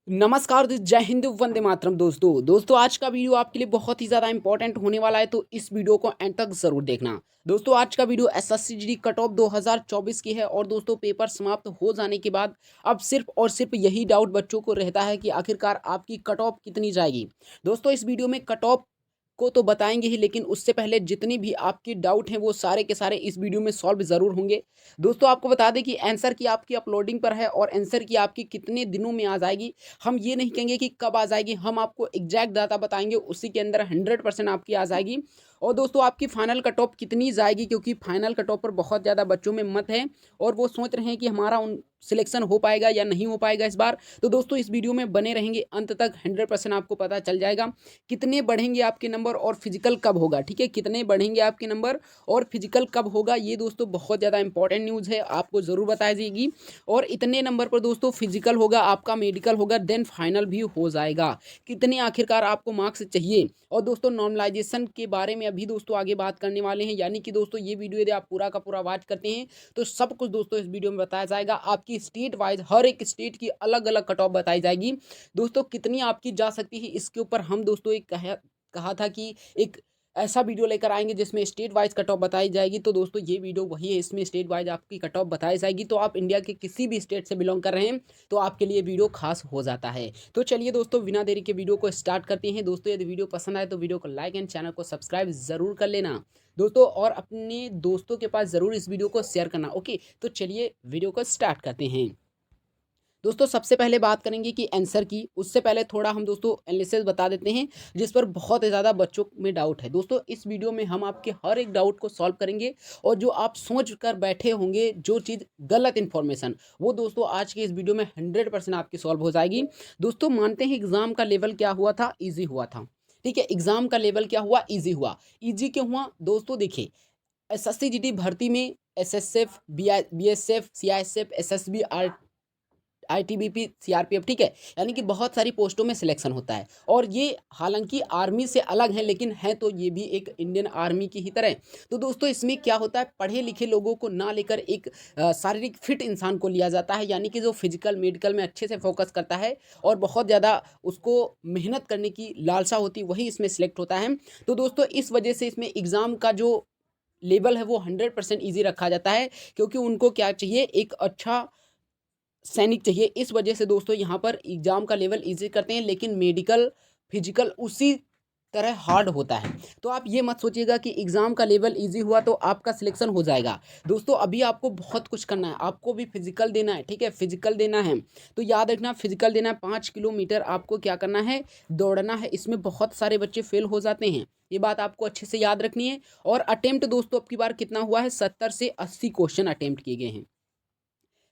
नमस्कार जय हिंद वंदे मातरम दोस्तों आज का वीडियो आपके लिए बहुत ही ज़्यादा इंपॉर्टेंट होने वाला है तो इस वीडियो को एंड तक ज़रूर देखना। दोस्तों आज का video SSC GD cut off 2024 की है और दोस्तों पेपर समाप्त हो जाने के बाद अब सिर्फ और सिर्फ यही डाउट बच्चों को रहता है कि आखिरकार आपकी कट ऑफ कितनी जाएगी। दोस्तों इस वीडियो में कट ऑफ को तो बताएंगे ही, लेकिन उससे पहले जितनी भी आपकी डाउट हैं वो सारे के सारे इस वीडियो में सॉल्व ज़रूर होंगे। दोस्तों आपको बता दें कि आंसर की आपकी अपलोडिंग पर है और आंसर की आपकी कितने दिनों में आ जाएगी। हम ये नहीं कहेंगे कि कब आ जाएगी, हम आपको एग्जैक्ट डाटा बताएंगे, उसी के अंदर 100% आपकी आ जाएगी। और दोस्तों आपकी फाइनल कट ऑफ कितनी जाएगी, क्योंकि फाइनल कट ऑफ पर बहुत ज़्यादा बच्चों में मत है और वो सोच रहे हैं कि हमारा उन सिलेक्शन हो पाएगा या नहीं हो पाएगा इस बार। तो दोस्तों इस वीडियो में बने रहेंगे अंत तक, 100% आपको पता चल जाएगा कितने बढ़ेंगे आपके नंबर और फिजिकल कब होगा। ठीक है, कितने बढ़ेंगे आपके नंबर और फिजिकल कब होगा, ये दोस्तों बहुत ज़्यादा इंपॉर्टेंट न्यूज़ है, आपको ज़रूर बताई जाएगी। और इतने नंबर पर दोस्तों फिजिकल होगा, आपका मेडिकल होगा, देन फाइनल भी हो जाएगा। कितने आखिरकार आपको मार्क्स चाहिए। और दोस्तों नॉर्मलाइजेशन के बारे में अभी दोस्तों आगे बात करने वाले हैं, यानी कि दोस्तों ये वीडियो यदि आप पूरा का पूरा वॉच करते हैं तो सब कुछ दोस्तों इस वीडियो में बताया जाएगा। आपकी स्टेट वाइज हर एक स्टेट की अलग अलग कट ऑफ बताई जाएगी। दोस्तों कितनी आपकी जा सकती है इसके ऊपर हम दोस्तों एक कहा था कि एक ऐसा वीडियो लेकर आएंगे जिसमें स्टेट वाइज कट ऑफ बताई जाएगी। तो दोस्तों ये वीडियो वही है, इसमें स्टेट वाइज आपकी कट ऑफ बताई जाएगी। तो आप इंडिया के किसी भी स्टेट से बिलोंग कर रहे हैं तो आपके लिए वीडियो खास हो जाता है। तो चलिए दोस्तों बिना देरी के वीडियो को स्टार्ट करते हैं। दोस्तों यदि वीडियो पसंद आए तो वीडियो को लाइक एंड चैनल को सब्सक्राइब जरूर कर लेना दोस्तों, और अपने दोस्तों के पास जरूर इस वीडियो को शेयर करना। ओके, तो चलिए वीडियो को स्टार्ट करते हैं। दोस्तों सबसे पहले बात करेंगे कि आंसर की, उससे पहले थोड़ा हम दोस्तों एनालिसिस बता देते हैं जिस पर बहुत ज़्यादा बच्चों में डाउट है। दोस्तों इस वीडियो में हम आपके हर एक डाउट को सॉल्व करेंगे और जो आप सोच कर बैठे होंगे जो चीज़ गलत इन्फॉर्मेशन, वो दोस्तों आज की इस वीडियो में 100% आपकी सॉल्व हो जाएगी। दोस्तों मानते हैं एग्जाम का लेवल क्या हुआ था, ईजी हुआ था। ठीक है, एग्जाम का लेवल क्या हुआ, ईजी हुआ। ईजी क्यों हुआ दोस्तों, देखिए एसएससी जीडी भर्ती में SSF, BSF, CISF, SSB, ITBP, CRPF, ठीक है, यानी कि बहुत सारी पोस्टों में सिलेक्शन होता है। और ये हालांकि आर्मी से अलग है, लेकिन है तो ये भी एक इंडियन आर्मी की ही तरह। तो दोस्तों इसमें क्या होता है, पढ़े लिखे लोगों को ना लेकर एक शारीरिक फिट इंसान को लिया जाता है, यानी कि जो फिजिकल मेडिकल में अच्छे से फोकस करता है और बहुत ज़्यादा उसको मेहनत करने की लालसा होती है, वही इसमें सिलेक्ट होता है। तो दोस्तों इस वजह से इसमें एग्ज़ाम का जो लेवल है वो 100% ईजी रखा जाता है, क्योंकि उनको क्या चाहिए, एक अच्छा सैनिक चाहिए। इस वजह से दोस्तों यहाँ पर एग्जाम का लेवल इजी करते हैं, लेकिन मेडिकल फिजिकल उसी तरह हार्ड होता है। तो आप ये मत सोचिएगा कि एग्जाम का लेवल इजी हुआ तो आपका सिलेक्शन हो जाएगा। दोस्तों अभी आपको बहुत कुछ करना है, आपको भी फिजिकल देना है। ठीक है, फिजिकल देना है तो याद रखना, फिजिकल देना है 5 किलोमीटर आपको क्या करना है, दौड़ना है। इसमें बहुत सारे बच्चे फेल हो जाते हैं, ये बात आपको अच्छे से याद रखनी है। और अटेम्प्ट दोस्तों अब की बार कितना हुआ है, 70 से 80 क्वेश्चन अटेम्प्ट किए गए हैं।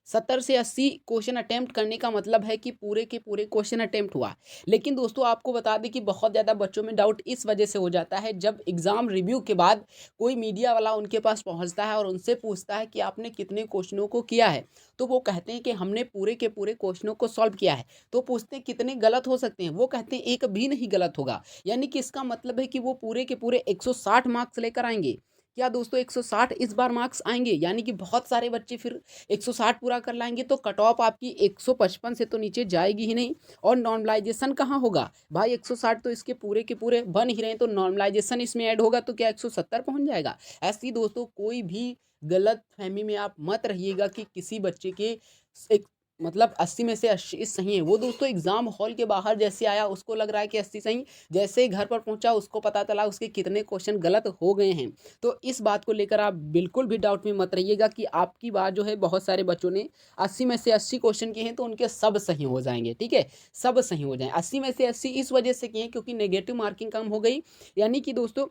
70 से 80 क्वेश्चन अटेम्प्ट करने का मतलब है कि पूरे के पूरे क्वेश्चन अटेम्प्ट हुआ। लेकिन दोस्तों आपको बता दें कि बहुत ज़्यादा बच्चों में डाउट इस वजह से हो जाता है, जब एग्ज़ाम रिव्यू के बाद कोई मीडिया वाला उनके पास पहुंचता है और उनसे पूछता है कि आपने कितने क्वेश्चनों को किया है, तो वो कहते हैं कि हमने पूरे के पूरे क्वेश्चनों को सॉल्व किया है। तो पूछते हैं कितने गलत हो सकते हैं, वो कहते हैं एक भी नहीं गलत होगा। यानी कि इसका मतलब है कि वो पूरे के पूरे 160 मार्क्स लेकर आएंगे। क्या दोस्तों 160 इस बार मार्क्स आएंगे, यानी कि बहुत सारे बच्चे फिर 160 पूरा कर लाएंगे तो कट ऑफ आपकी 155 से तो नीचे जाएगी ही नहीं। और नॉर्मलाइजेशन कहाँ होगा भाई, 160 तो इसके पूरे के पूरे बन ही रहे हैं, तो नॉर्मलाइजेशन इसमें ऐड होगा तो क्या 170 पहुंच जाएगा। ऐसी दोस्तों कोई भी गलत फहमी में आप मत रहिएगा कि किसी बच्चे के एक मतलब 80 में से 80 सही है। वो दोस्तों एग्जाम हॉल के बाहर जैसे आया उसको लग रहा है कि 80 सही, जैसे ही घर पर पहुंचा उसको पता चला उसके कितने क्वेश्चन गलत हो गए हैं। तो इस बात को लेकर आप बिल्कुल भी डाउट में मत रहिएगा कि आपकी बात जो है, बहुत सारे बच्चों ने 80 में से 80 क्वेश्चन किए हैं तो उनके सब सही हो जाएंगे। ठीक है, सब सही हो जाए। 80 में से 80 इस वजह से किए हैं क्योंकि नेगेटिव मार्किंग कम हो गई। यानी कि दोस्तों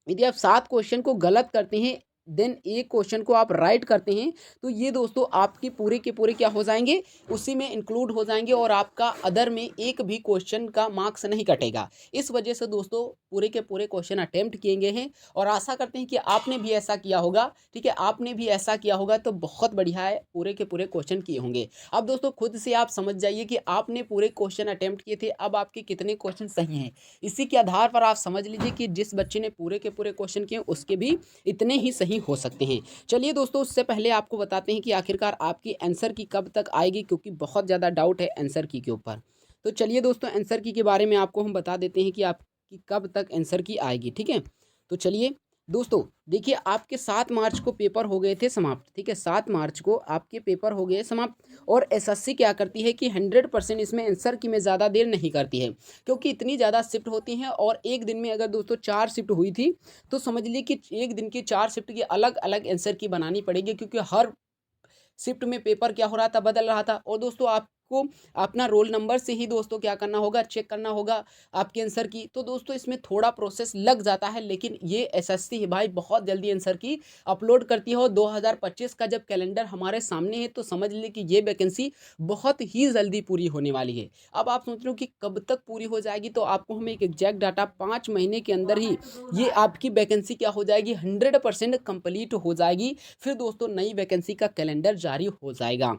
यदि आप 7 क्वेश्चन को गलत करते हैं, देन एक क्वेश्चन को आप राइट करते हैं, तो ये दोस्तों आपके पूरे के पूरे क्या हो जाएंगे, उसी में इंक्लूड हो जाएंगे और आपका अदर में एक भी क्वेश्चन का मार्क्स नहीं कटेगा। इस वजह से दोस्तों पूरे के पूरे क्वेश्चन अटेम्प्ट किए गए हैं और आशा करते हैं कि आपने भी ऐसा किया होगा। ठीक है, आपने भी ऐसा किया होगा तो बहुत बढ़िया है, पूरे के पूरे क्वेश्चन किए होंगे। अब दोस्तों खुद से आप समझ जाइए कि आपने पूरे क्वेश्चन अटेम्प्ट किए थे, अब आपके कितने क्वेश्चन सही हैं। इसी के आधार पर आप समझ लीजिए कि जिस बच्चे ने पूरे के पूरे क्वेश्चन किए उसके भी इतने ही सही हो सकते हैं। चलिए दोस्तों उससे पहले आपको बताते हैं कि आखिरकार आपकी आंसर की कब तक आएगी, क्योंकि बहुत ज़्यादा डाउट है आंसर की के ऊपर। तो चलिए दोस्तों आंसर की के बारे में आपको हम बता देते हैं कि आपकी कब तक आंसर की आएगी। ठीक है, तो चलिए दोस्तों देखिए, आपके 7 मार्च को पेपर हो गए थे समाप्त। ठीक है, 7 मार्च को आपके पेपर हो गए समाप्त। और एसएससी क्या करती है कि 100% इसमें आंसर की में ज़्यादा देर नहीं करती है, क्योंकि इतनी ज़्यादा शिफ्ट होती हैं। और एक दिन में अगर दोस्तों 4 शिफ्ट हुई थी, तो समझ लीजिए कि एक दिन की 4 शिफ्ट की अलग अलग आंसर की बनानी पड़ेगी, क्योंकि हर शिफ्ट में पेपर क्या हो रहा था, बदल रहा था। और दोस्तों आपको अपना रोल नंबर से ही दोस्तों क्या करना होगा, चेक करना होगा आपके आंसर की। तो दोस्तों इसमें थोड़ा प्रोसेस लग जाता है, लेकिन ये एसएससी है भाई, बहुत जल्दी आंसर की अपलोड करती है। और 2025 का जब कैलेंडर हमारे सामने है, तो समझ लीजिए कि ये वैकेंसी बहुत ही जल्दी पूरी होने वाली है। अब आप सोच रहे हो कि कब तक पूरी हो जाएगी, तो आपको हम एक एग्जैक्ट डाटा 5 महीने के अंदर ही ये आपकी वैकेंसी क्या हो जाएगी, 100% कंप्लीट हो जाएगी। फिर दोस्तों नई वैकेंसी का कैलेंडर जारी हो जाएगा।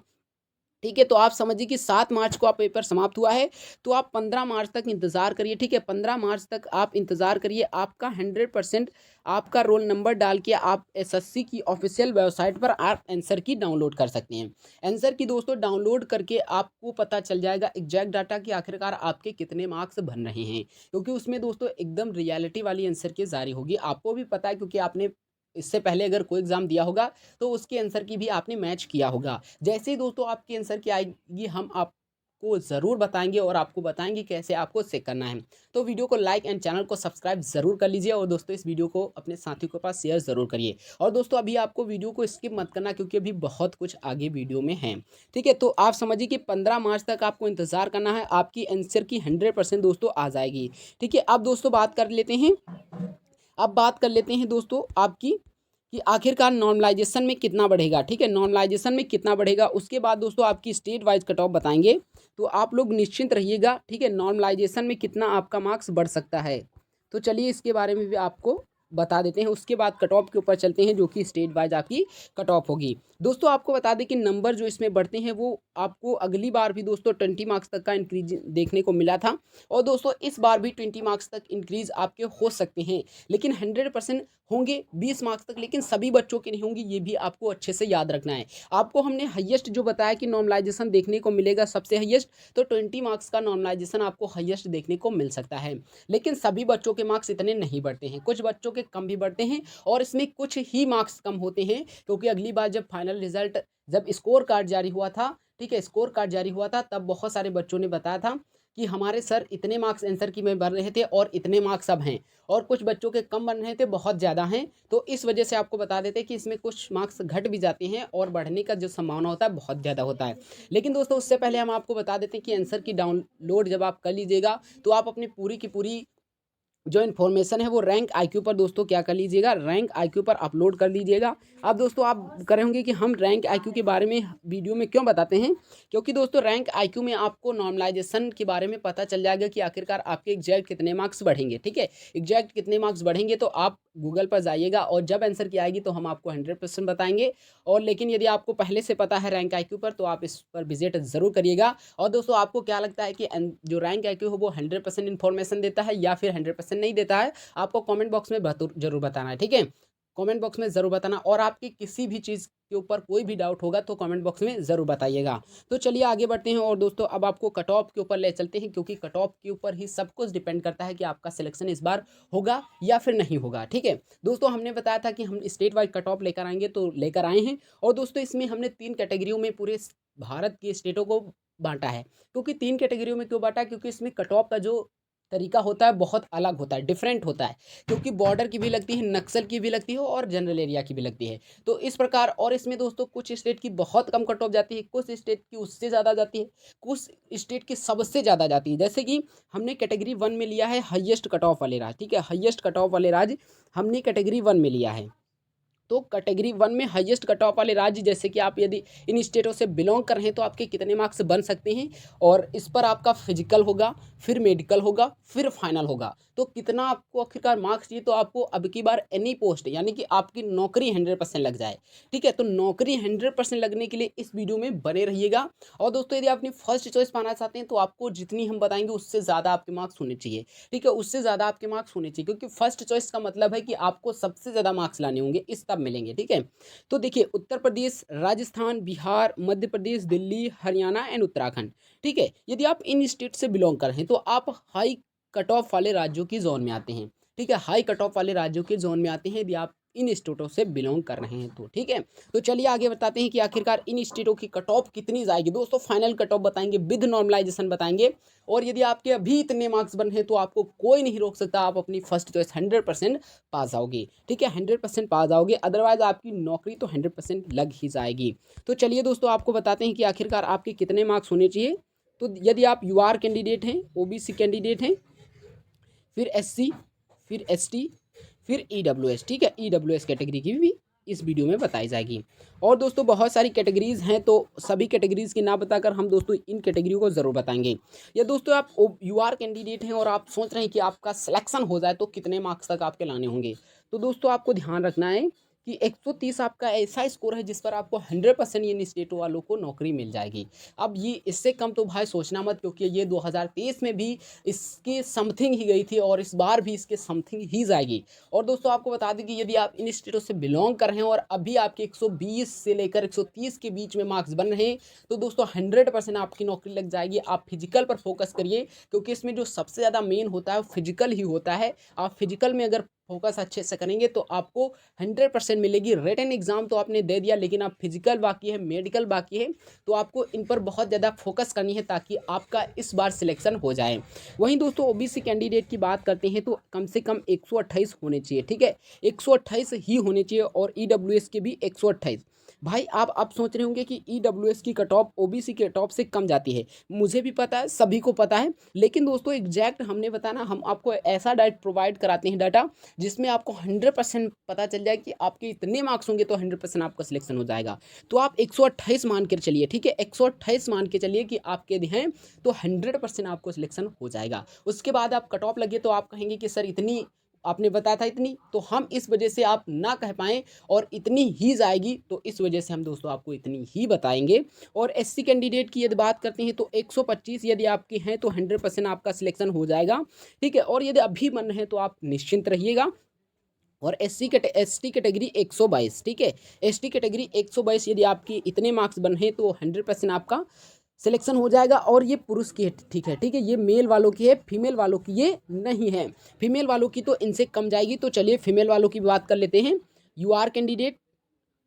ठीक है, तो आप समझिए कि 7 मार्च को आप पेपर समाप्त हुआ है, तो आप 15 मार्च तक इंतज़ार करिए। ठीक है, 15 मार्च तक आप इंतज़ार करिए। आपका 100% आपका रोल नंबर डाल के आप एसएससी की ऑफिशियल वेबसाइट पर आप आंसर की डाउनलोड कर सकते हैं। आंसर की दोस्तों डाउनलोड करके आपको पता चल जाएगा एग्जैक्ट डाटा कि आखिरकार आपके कितने मार्क्स बन रहे हैं, क्योंकि उसमें दोस्तों एकदम रियलिटी वाली आंसर की जारी होगी। आपको भी पता है, क्योंकि आपने इससे पहले अगर कोई एग्ज़ाम दिया होगा, तो उसके आंसर की भी आपने मैच किया होगा। जैसे ही दोस्तों आपकी आंसर की आएगी, हम आपको ज़रूर बताएंगे और आपको बताएंगे कैसे आपको चेक करना है। तो वीडियो को लाइक एंड चैनल को सब्सक्राइब ज़रूर कर लीजिए, और दोस्तों इस वीडियो को अपने साथियों के पास शेयर ज़रूर करिए। और दोस्तों अभी आपको वीडियो को स्किप मत करना, क्योंकि अभी बहुत कुछ आगे वीडियो में है। ठीक है, तो आप समझिए कि 15 मार्च तक आपको इंतज़ार करना है, आपकी आंसर की 100% दोस्तों आ जाएगी। ठीक है, अब दोस्तों बात कर लेते हैं, अब बात कर लेते हैं दोस्तों आपकी कि आखिरकार नॉर्मलाइजेशन में कितना बढ़ेगा। ठीक है, नॉर्मलाइजेशन में कितना बढ़ेगा, उसके बाद दोस्तों आपकी स्टेट वाइज कट ऑफ बताएंगे। तो आप लोग निश्चिंत रहिएगा। ठीक है, नॉर्मलाइजेशन में कितना आपका मार्क्स बढ़ सकता है, तो चलिए इसके बारे में भी आपको बता देते हैं। उसके बाद कट ऑफ के ऊपर चलते हैं, जो कि स्टेट वाइज आपकी कट ऑफ होगी। दोस्तों आपको बता दें कि नंबर जो इसमें बढ़ते हैं, वो आपको अगली बार भी दोस्तों 20 मार्क्स तक का इंक्रीज देखने को मिला था। और दोस्तों इस बार भी 20 मार्क्स तक इंक्रीज आपके हो सकते हैं, लेकिन 100% होंगे 20 मार्क्स तक, लेकिन सभी बच्चों के नहीं होंगे, ये भी आपको अच्छे से याद रखना है। आपको हमने हाईएस्ट जो बताया कि नॉर्मलाइजेशन देखने को मिलेगा सबसे हाईएस्ट, तो 20 मार्क्स का नॉर्मलाइजेशन आपको हाईएस्ट देखने को मिल सकता है। लेकिन सभी बच्चों के मार्क्स इतने नहीं बढ़ते हैं, कुछ बच्चों के कम भी बढ़ते हैं, और इसमें कुछ ही मार्क्स कम होते हैं, क्योंकि अगली बार जब फाइनल रिजल्ट, जब स्कोर कार्ड जारी हुआ था, ठीक है, स्कोर कार्ड जारी हुआ था, तब बहुत सारे बच्चों ने बताया था कि हमारे सर इतने मार्क्स आंसर की में बन रहे थे और इतने मार्क्स अब हैं, और कुछ बच्चों के कम बन रहे थे, बहुत ज़्यादा हैं। तो इस वजह से आपको बता देते हैं कि इसमें कुछ मार्क्स घट भी जाते हैं, और बढ़ने का जो संभावना होता है बहुत ज़्यादा होता है। लेकिन दोस्तों उससे पहले हम आपको बता देते हैं कि आंसर की डाउनलोड जब आप कर लीजिएगा, तो आप अपनी पूरी की पूरी जो इन्फॉर्मेशन है वो रैंक आईक्यू पर दोस्तों क्या कर लीजिएगा, रैंक आईक्यू पर अपलोड कर लीजिएगा। अब दोस्तों आप कह रहे होंगे कि हम रैंक आईक्यू के बारे में वीडियो में क्यों बताते हैं, क्योंकि दोस्तों रैंक आईक्यू में आपको नॉर्मलाइजेशन के बारे में पता चल जाएगा कि आखिरकार आपके एग्जैक्ट कितने मार्क्स बढ़ेंगे। ठीक है, एग्जैक्ट कितने मार्क्स बढ़ेंगे, तो आप गूगल पर जाइएगा, और जब आंसर की आएगी तो हम आपको 100% बताएंगे। और लेकिन यदि आपको पहले से पता है रैंक आईक्यू पर, तो आप इस पर विजिट ज़रूर करिएगा। और दोस्तों आपको क्या लगता है कि जो रैंक आईक्यू है वो 100% इन्फॉर्मेशन देता है या फिर 100% नहीं देता है, आपको कमेंट बॉक्स में जरूर बताना है। ठीक है, कमेंट बॉक्स में ज़रूर बताना, और आपकी किसी भी चीज़ के ऊपर कोई भी डाउट होगा तो कमेंट बॉक्स में ज़रूर बताइएगा। तो चलिए आगे बढ़ते हैं, और दोस्तों अब आपको कट ऑफ के ऊपर ले चलते हैं, क्योंकि कट ऑफ के ऊपर ही सब कुछ डिपेंड करता है कि आपका सिलेक्शन इस बार होगा या फिर नहीं होगा। ठीक है दोस्तों, हमने बताया था कि हम स्टेट वाइज कट ऑफ लेकर आएंगे, तो लेकर आए हैं। और दोस्तों इसमें हमने 3 कैटेगरियों में पूरे भारत की स्टेटों को बांटा है। क्योंकि 3 कैटेगरियों में क्यों बांटा है, क्योंकि इसमें कट ऑफ का जो तरीका होता है बहुत अलग होता है, डिफरेंट होता है, क्योंकि बॉर्डर की भी लगती है, नक्सल की भी लगती है, और जनरल एरिया की भी लगती है। तो इस प्रकार, और इसमें दोस्तों कुछ स्टेट की बहुत कम कट ऑफ जाती है, कुछ स्टेट की उससे ज़्यादा जाती है, कुछ स्टेट की सबसे ज़्यादा जाती है। जैसे कि हमने कैटेगरी 1 में लिया है हाईएस्ट कट ऑफ वाले राज्य। ठीक है, हाईएस्ट कट ऑफ वाले राज्य हमने कैटेगरी 1 में लिया है। तो कैटेगरी 1 में हाईएस्ट कट ऑफ वाले राज्य, जैसे कि आप यदि इन स्टेटों से बिलोंग कर रहे हैं, तो आपके कितने मार्क्स बन सकते हैं, और इस पर आपका फिजिकल होगा, फिर मेडिकल होगा, फिर फाइनल होगा। तो कितना आपको आखिरकार मार्क्स चाहिए, तो आपको अब की बार एनी पोस्ट यानी कि आपकी नौकरी 100% लग जाए। ठीक है, तो नौकरी 100% लगने के लिए इस वीडियो में बने रहिएगा। और दोस्तों यदि अपनी फर्स्ट चॉइस पाना चाहते हैं, तो आपको जितनी हम बताएंगे उससे ज़्यादा आपके मार्क्स होने चाहिए। ठीक है, उससे ज़्यादा आपके मार्क्स होने चाहिए, क्योंकि फर्स्ट चॉइस का मतलब है कि आपको सबसे ज़्यादा मार्क्स लाने होंगे, इस सब मिलेंगे। ठीक है, तो देखिए उत्तर प्रदेश, राजस्थान, बिहार, मध्य प्रदेश, दिल्ली, हरियाणा एंड उत्तराखंड। ठीक है, यदि आप इन स्टेट से बिलोंग कर रहे हैं तो आप हाई कट ऑफ वाले राज्यों की जोन में आते हैं। ठीक है, हाई कट ऑफ वाले राज्यों के जोन में आते हैं यदि आप इन स्टेटों से बिलोंग कर रहे हैं तो। ठीक है, तो चलिए आगे बताते हैं कि आखिरकार इन स्टेटों की कट ऑफ कितनी जाएगी। दोस्तों फाइनल कट ऑफ बताएंगे, विद नॉर्मलाइजेशन बताएंगे, और यदि आपके अभी इतने मार्क्स बने हैं तो आपको कोई नहीं रोक सकता, आप अपनी फर्स्ट चॉइस 100% पास आओगे। ठीक है, 100% पास आओगे, अदरवाइज आपकी नौकरी तो 100% लग ही जाएगी। तो चलिए दोस्तों आपको बताते हैं कि आखिरकार आपके कितने मार्क्स होने चाहिए। तो यदि आप यूआर कैंडिडेट हैं, ओबीसी कैंडिडेट हैं, फिर एससी, फिर एसटी, फिर ईडब्ल्यूएस। ठीक है, ईडब्ल्यूएस कैटेगरी की भी इस वीडियो में बताई जाएगी। और दोस्तों बहुत सारी कैटेगरीज हैं, तो सभी कैटेगरीज की ना बताकर हम दोस्तों इन कैटेगरी को ज़रूर बताएंगे। या दोस्तों आप यूआर कैंडिडेट हैं और आप सोच रहे हैं कि आपका सिलेक्शन हो जाए तो कितने मार्क्स तक आपके लाने होंगे, तो दोस्तों आपको ध्यान रखना है कि 130 आपका ऐसा स्कोर है जिस पर आपको 100% इन स्टेटों वालों को नौकरी मिल जाएगी। अब ये इससे कम तो भाई सोचना मत, क्योंकि ये 2023 में भी इसके समथिंग ही गई थी और इस बार भी इसके समथिंग ही जाएगी। और दोस्तों आपको बता दें कि यदि आप इन स्टेटों से बिलोंग कर रहे हैं और अभी आपके 120 से लेकर 130 के बीच में मार्क्स बन रहे हैं तो दोस्तों 100% आपकी नौकरी लग जाएगी। आप फिजिकल पर फोकस करिए, क्योंकि इसमें जो सबसे ज़्यादा मेन होता है वो फिजिकल ही होता है। आप फिजिकल में अगर फोकस अच्छे से करेंगे तो आपको 100% मिलेगी। रिटन एग्जाम तो आपने दे दिया, लेकिन आप फिजिकल बाकी है, मेडिकल बाकी है, तो आपको इन पर बहुत ज़्यादा फोकस करनी है ताकि आपका इस बार सिलेक्शन हो जाए। वहीं दोस्तों ओबीसी कैंडिडेट की बात करते हैं तो कम से कम 128 होने चाहिए। ठीक है, 128 ही होने चाहिए, और ईडब्ल्यूएस के भी 128। भाई आप सोच रहे होंगे कि ईडब्ल्यूएस की कट ऑफ ओबीसी के कट ऑफ से कम जाती है, मुझे भी पता है, सभी को पता है, लेकिन दोस्तों एग्जैक्ट हमने बताना, हम आपको ऐसा डाटा प्रोवाइड कराते हैं, डाटा जिसमें आपको 100% पता चल जाए कि आपके इतने मार्क्स होंगे तो 100% आपका सिलेक्शन हो जाएगा। तो आप 128 मान कर चलिए। ठीक है, 128 मान के चलिए कि आपके हैं तो 100% आपको सिलेक्शन हो जाएगा। उसके बाद आप कट ऑफ लगे तो आप कहेंगे कि सर इतनी आपने बताया था इतनी, तो हम इस वजह से आप ना कह पाएँ और इतनी ही जाएगी, तो इस वजह से हम दोस्तों आपको इतनी ही बताएंगे। और एससी कैंडिडेट की यदि बात करते हैं तो 125 यदि आपके हैं तो 100% आपका सिलेक्शन हो जाएगा। ठीक है, और यदि अभी बन रहे हैं तो आप निश्चिंत रहिएगा। और एसटी कैटेगरी 122। ठीक है, एसटी कैटेगरी 122 यदि आपकी इतने मार्क्स बन हैं तो 100% आपका सिलेक्शन हो जाएगा। और ये पुरुष की है। ठीक है, ठीक है, ये मेल वालों की है, फीमेल वालों की ये नहीं है। फीमेल वालों की तो इनसे कम जाएगी। तो चलिए फीमेल वालों की बात कर लेते हैं। UR candidate,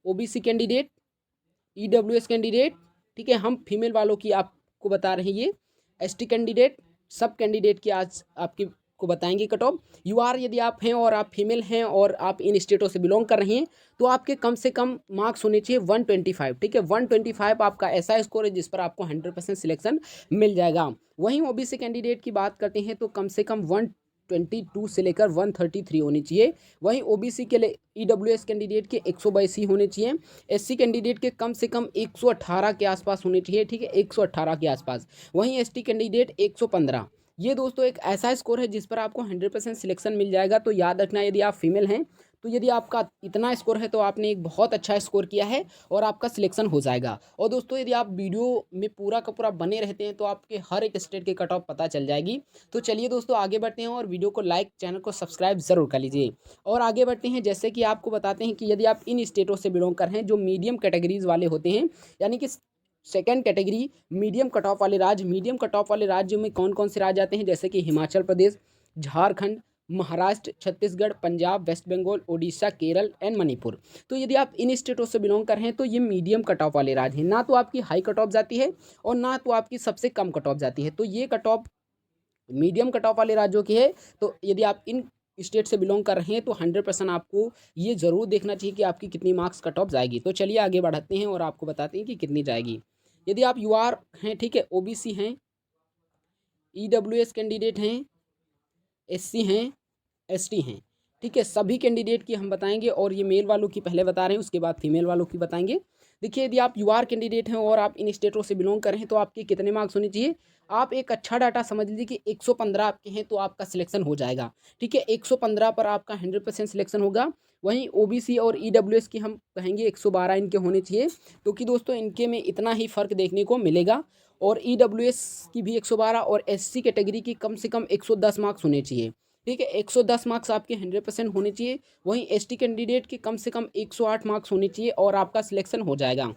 OBC candidate, EWS candidate. ठीक है, हम फीमेल वालों की आपको बता रहे हैं। ये एसटी कैंडिडेट, सब कैंडिडेट की आज आपकी को बताएंगे कट ऑफ। यूआर यदि आप हैं और आप फीमेल हैं और आप इन स्टेटों से बिलोंग कर रहे हैं तो आपके कम से कम मार्क्स होने चाहिए 125। ठीक है, 125 आपका ऐसा स्कोर है जिस पर आपको 100% सिलेक्शन मिल जाएगा। वहीं ओबीसी कैंडिडेट की बात करते हैं तो कम से कम 122 से लेकर 133 होनी चाहिए। वहीं ओबीसी के लिए ईडब्ल्यूएस कैंडिडेट के 122 ही होने चाहिए। एससी कैंडिडेट के कम से कम 118 के आसपास होने चाहिए। ठीक है, 118 के आसपास। वहीं एसटी कैंडिडेट 115। ये दोस्तों एक ऐसा स्कोर है जिस पर आपको 100% सिलेक्शन मिल जाएगा। तो याद रखना, यदि आप फीमेल हैं तो यदि आपका इतना स्कोर है तो आपने एक बहुत अच्छा स्कोर किया है और आपका सिलेक्शन हो जाएगा। और दोस्तों यदि आप वीडियो में पूरा का पूरा बने रहते हैं तो आपके हर एक स्टेट के कट ऑफ पता चल जाएगी। तो चलिए दोस्तों आगे बढ़ते हैं और वीडियो को लाइक, चैनल को सब्सक्राइब ज़रूर कर लीजिए। और आगे बढ़ते हैं, जैसे कि आपको बताते हैं कि यदि आप इन स्टेटों से बिलोंग कर रहे हैं जो मीडियम कैटेगरीज वाले होते हैं, यानी कि second category medium cut off वाले राज्य। मीडियम कट ऑफ वाले राज्यों में कौन कौन से राज्य आते हैं, जैसे कि हिमाचल प्रदेश, झारखंड, महाराष्ट्र, छत्तीसगढ़, पंजाब, वेस्ट बंगाल, ओडिशा, केरल एंड मणिपुर। तो यदि आप इन स्टेटों से बिलोंग कर रहे हैं तो ये मीडियम कट ऑफ वाले राज्य हैं। ना तो आपकी हाई कट ऑफ जाती है और ना तो आपकी सबसे कम कट ऑफ जाती है। तो ये cut off medium cut off वाले राज्यों की है। तो यदि आप इन स्टेट से बिलोंग कर रहे हैं तो 100% आपको ये ज़रूर देखना चाहिए कि आपकी कितनी मार्क्स कट ऑफ जाएगी। तो चलिए आगे बढ़ाते हैं और आपको बताते हैं कि कितनी जाएगी। यदि आप यूआर हैं, ठीक है, ओबीसी हैं, ईडब्ल्यूएस कैंडिडेट हैं, एससी हैं, एसटी हैं। ठीक है, सभी कैंडिडेट की हम बताएंगे और ये मेल वालों की पहले बता रहे हैं, उसके बाद फीमेल वालों की बताएंगे। देखिए यदि आप यूआर कैंडिडेट हैं और आप इन स्टेटों से बिलोंग कर रहे हैं तो आपके कितने मार्क्स होने चाहिए। आप एक अच्छा डाटा समझ लीजिए कि 115 आपके हैं तो आपका सिलेक्शन हो जाएगा। ठीक है, 115 पर आपका 100% सिलेक्शन होगा। वहीं ओबीसी और ईडब्ल्यूएस की हम कहेंगे 112 इनके होने चाहिए, क्योंकि दोस्तों इनके में इतना ही फ़र्क देखने को मिलेगा। और ईडब्ल्यूएस की भी 112 और एससी कैटेगरी की कम से कम 110 मार्क्स होने चाहिए। ठीक है, 110 मार्क्स आपके 100% होने चाहिए। वहीं एसटी कैंडिडेट के कम से कम 108 मार्क्स होने चाहिए और आपका सिलेक्शन हो जाएगा।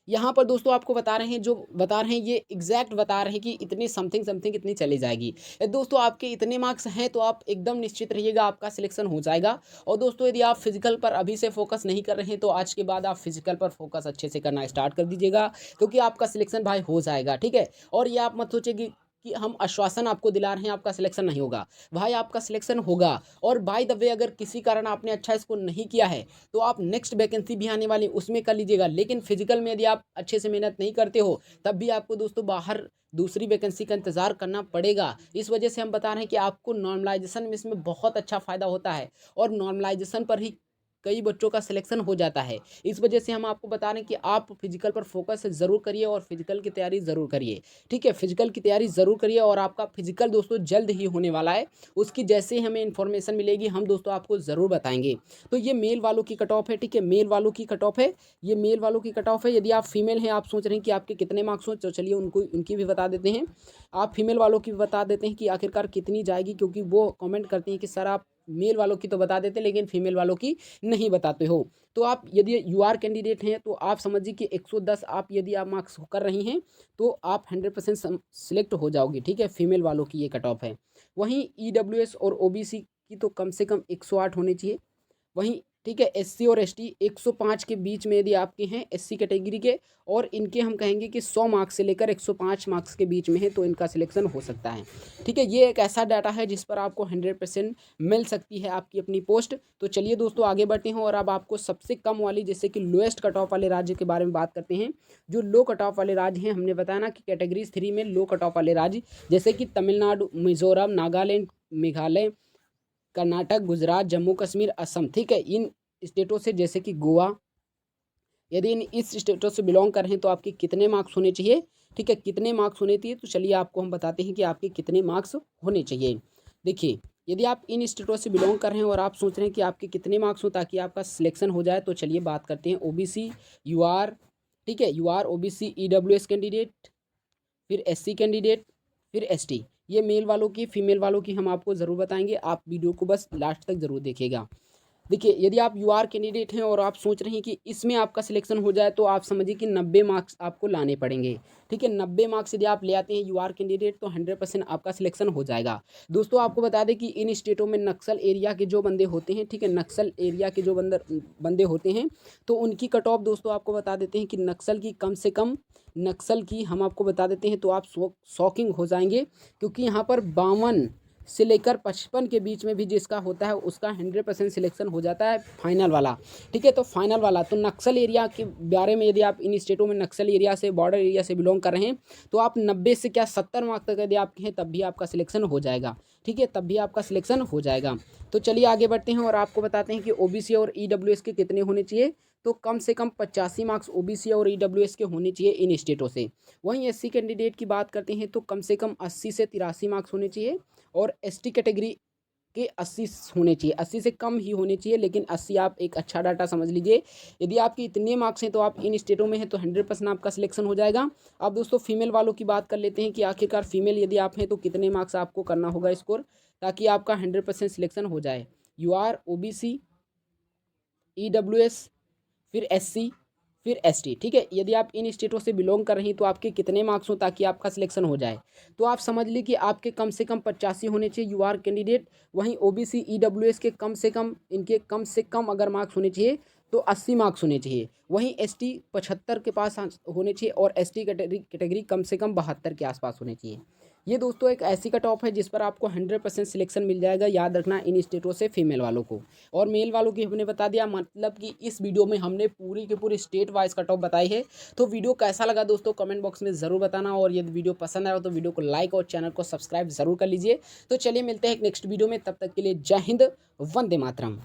यहाँ पर दोस्तों आपको बता रहे हैं, जो बता रहे हैं ये एग्जैक्ट बता रहे हैं कि इतनी समथिंग समथिंग इतनी चली जाएगी। दोस्तों आपके इतने मार्क्स हैं तो आप एकदम निश्चित रहिएगा आपका सिलेक्शन हो जाएगा। और दोस्तों यदि आप फिजिकल पर अभी से फोकस नहीं कर रहे हैं तो आज के बाद आप फिजिकल पर फोकस अच्छे से करना स्टार्ट कर दीजिएगा, क्योंकि आपका सिलेक्शन भाई हो जाएगा। ठीक है, और ये आप मत सोचिए कि हम आश्वासन आपको दिला रहे हैं आपका सिलेक्शन नहीं होगा। भाई आपका सिलेक्शन होगा। और बाय द वे अगर किसी कारण आपने अच्छा स्कोर नहीं किया है तो आप नेक्स्ट वैकेंसी भी आने वाली उसमें कर लीजिएगा। लेकिन फिजिकल में यदि आप अच्छे से मेहनत नहीं करते हो तब भी आपको दोस्तों बाहर दूसरी वैकेंसी का इंतजार करना पड़ेगा। इस वजह से हम बता रहे हैं कि आपको नॉर्मलाइजेशन में इसमें बहुत अच्छा फायदा होता है और नॉर्मलाइजेशन पर ही कई बच्चों का सिलेक्शन हो जाता है। इस वजह से हम आपको बता रहे हैं कि आप फिजिकल पर फोकस ज़रूर करिए और फिजिकल की तैयारी ज़रूर करिए। ठीक है, फिजिकल की तैयारी ज़रूर करिए और आपका फिजिकल दोस्तों जल्द ही होने वाला है। उसकी जैसे ही हमें इन्फॉर्मेशन मिलेगी हम दोस्तों आपको ज़रूर बताएंगे। तो ये मेल वालों की कट ऑफ है। ठीक है, मेल वालों की कट ऑफ है, ये मेल वालों की कट ऑफ है। यदि आप फीमेल हैं, आप सोच रहे हैं कि आपके कितने मार्क्स हो, तो चलिए उनको उनकी भी बता देते हैं। आप फीमेल वालों की भी बता देते हैं कि आखिरकार कितनी जाएगी, क्योंकि वो कमेंट करती हैं कि सर आप मेल वालों की तो बता देते लेकिन फीमेल वालों की नहीं बताते हो। तो आप यदि यूआर कैंडिडेट हैं तो आप समझिए कि 110 आप यदि आप मार्क्स कर रही हैं तो आप 100% सिलेक्ट हो जाओगे। ठीक है, फीमेल वालों की ये कट ऑफ है। वहीं ईडब्ल्यूएस और ओबीसी की तो कम से कम 108 होने चाहिए। वहीं ठीक है, एससी और एसटी 105 के बीच में यदि आपके हैं एससी कैटेगरी के, और इनके हम कहेंगे कि 100 मार्क्स से लेकर 105 मार्क्स के बीच में है तो इनका सिलेक्शन हो सकता है। ठीक है, ये एक ऐसा डाटा है जिस पर आपको 100% मिल सकती है आपकी अपनी पोस्ट। तो चलिए दोस्तों आगे बढ़ते हैं और अब आपको सबसे कम वाली जैसे कि लोएस्ट कट ऑफ वाले राज्य के बारे में बात करते हैं। जो लो कट ऑफ वाले राज्य हैं, हमने बताया ना कि कैटेगरी 3 में लो कट ऑफ वाले राज्य जैसे कि तमिलनाडु, मिजोरम, नागालैंड, मेघालय, कर्नाटक, गुजरात, जम्मू कश्मीर, असम। ठीक है, इन स्टेटों से जैसे कि गोवा, यदि इन इस स्टेटों से बिलोंग कर रहे हैं तो आपके कितने मार्क्स होने चाहिए। ठीक है, कितने मार्क्स होने चाहिए, तो चलिए आपको हम बताते हैं कि आपके कितने मार्क्स होने चाहिए। देखिए, यदि आप इन स्टेटों से बिलोंग कर रहे हैं और आप सोच रहे हैं कि आपके कितने मार्क्स हो ताकि आपका सिलेक्शन हो जाए, तो चलिए बात करते हैं ओबीसी, यूआर। ठीक है, यूआर, ओबीसी, ईडब्ल्यूएस कैंडिडेट, फिर एससी कैंडिडेट, फिर एसटी। ये मेल वालों की, फीमेल वालों की हम आपको ज़रूर बताएंगे। आप वीडियो को बस लास्ट तक ज़रूर देखिएगा। देखिए, यदि आप यूआर कैंडिडेट हैं और आप सोच रहे हैं कि इसमें आपका सिलेक्शन हो जाए तो आप समझिए कि 90 मार्क्स आपको लाने पड़ेंगे। ठीक है, 90 मार्क्स यदि आप ले आते हैं यूआर कैंडिडेट तो 100% आपका सिलेक्शन हो जाएगा। दोस्तों आपको बता दें कि इन स्टेटों में नक्सल एरिया के जो बंदे होते हैं, ठीक है, नक्सल एरिया के जो बंदे होते हैं तो उनकी कट ऑफ दोस्तों आपको बता देते हैं कि नक्सल की कम से कम, नक्सल की हम आपको बता देते हैं तो आप शॉकिंग हो जाएंगे, क्योंकि यहाँ पर 52 से लेकर 55 के बीच में भी जिसका होता है उसका 100% सिलेक्शन हो जाता है, फाइनल वाला। ठीक है, तो फाइनल वाला तो नक्सल एरिया के बारे में, यदि आप इन स्टेटों में नक्सल एरिया से, बॉर्डर एरिया से बिलोंग कर रहे हैं तो आप 90 से क्या 70 मार्क्स तक यदि आपके हैं तब भी आपका सिलेक्शन हो जाएगा। ठीक है, तब भी आपका सिलेक्शन हो जाएगा। तो चलिए आगे बढ़ते हैं और आपको बताते हैं कि ओबीसी और ईडब्ल्यूएस के कितने होने चाहिए। तो कम से कम 85 मार्क्स ओबीसी और ईडब्ल्यूएस के होने चाहिए इन स्टेटों से। वहीं एससी कैंडिडेट की बात करते हैं तो कम से कम 80 से 83 मार्क्स होने चाहिए और एसटी कैटेगरी के 80 होने चाहिए। 80 से कम ही होने चाहिए, लेकिन 80 आप एक अच्छा डाटा समझ लीजिए। यदि आपके इतने मार्क्स हैं तो आप इन स्टेटों में हैं तो 100% आपका सिलेक्शन हो जाएगा। अब दोस्तों फीमेल वालों की बात कर लेते हैं कि आखिरकार फीमेल यदि आप हैं तो कितने मार्क्स आपको करना होगा स्कोर ताकि आपका 100% सिलेक्शन हो जाए। यूआर, ओबीसी, ईडब्ल्यूएस, फिर एससी, फिर एसटी। ठीक है, यदि आप इन स्टेटों से बिलोंग कर रही हैं तो आपके कितने मार्क्स हो ताकि आपका सिलेक्शन हो जाए। तो आप समझ लीजिए कि आपके कम से कम 85 होने चाहिए यूआर कैंडिडेट। वहीं ओबीसी, ईडब्ल्यूएस के कम से कम, इनके कम से कम अगर मार्क्स होने चाहिए तो 80 मार्क्स होने चाहिए। वहीं एसटी 75 के पास होने चाहिए और एसटी कैटेगरी कम से कम 72 के आसपास होने चाहिए। ये दोस्तों एक ऐसी कट ऑफ है जिस पर आपको 100% सिलेक्शन मिल जाएगा। याद रखना इन स्टेटों से फीमेल वालों को। और मेल वालों की हमने बता दिया, मतलब कि इस वीडियो में हमने पूरी की पूरी स्टेट वाइज कट ऑफ बताई है। तो वीडियो कैसा लगा दोस्तों कमेंट बॉक्स में ज़रूर बताना, और यदि वीडियो पसंद आया तो वीडियो को लाइक और चैनल को सब्सक्राइब ज़रूर कर लीजिए। तो चलिए मिलते हैं एक नेक्स्ट वीडियो में, तब तक के लिए जय हिंद, वंदे मातरम।